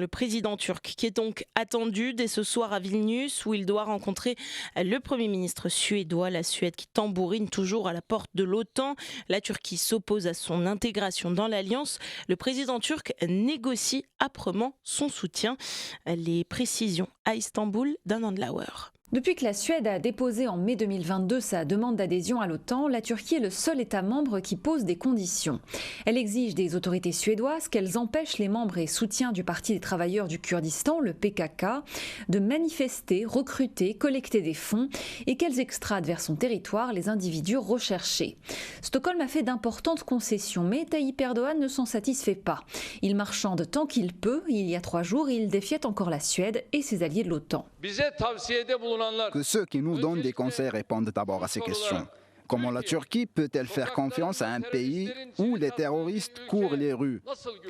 Le président turc qui est donc attendu dès ce soir à Vilnius où il doit rencontrer le Premier ministre suédois, la Suède qui tambourine toujours à la porte de l'OTAN. La Turquie s'oppose à son intégration dans l'Alliance. Le président turc négocie âprement son soutien. Les précisions à Istanbul d'un Andlauer. Depuis que la Suède a déposé en mai 2022 sa demande d'adhésion à l'OTAN, la Turquie est le seul État membre qui pose des conditions. Elle exige des autorités suédoises qu'elles empêchent les membres et soutiens du Parti des travailleurs du Kurdistan, le PKK, de manifester, recruter, collecter des fonds et qu'elles extradent vers son territoire les individus recherchés. Stockholm a fait d'importantes concessions, mais Tayyip Erdogan ne s'en satisfait pas. Il marchande tant qu'il peut. Il y a 3 jours, il défiait encore la Suède et ses alliés de l'OTAN. Que ceux qui nous donnent des conseils répondent d'abord à ces questions. Comment la Turquie peut-elle faire confiance à un pays où les terroristes courent les rues?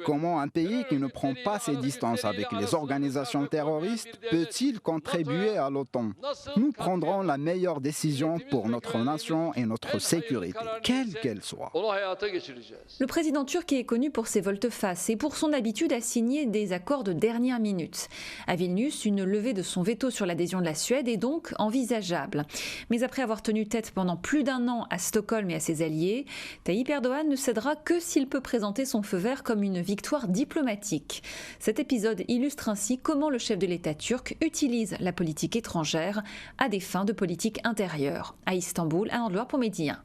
Comment un pays qui ne prend pas ses distances avec les organisations terroristes peut-il contribuer à l'OTAN? Nous prendrons la meilleure décision pour notre nation et notre sécurité, quelle qu'elle soit. Le président turc est connu pour ses volte-face et pour son habitude à signer des accords de dernière minute. À Vilnius, une levée de son veto sur l'adhésion de la Suède est donc envisageable. Mais après avoir tenu tête pendant plus d'1 an à Stockholm et à ses alliés, Tayyip Erdogan ne cédera que s'il peut présenter son feu vert comme une victoire diplomatique. Cet épisode illustre ainsi comment le chef de l'État turc utilise la politique étrangère à des fins de politique intérieure. À Istanbul, un Andlauer pour Média.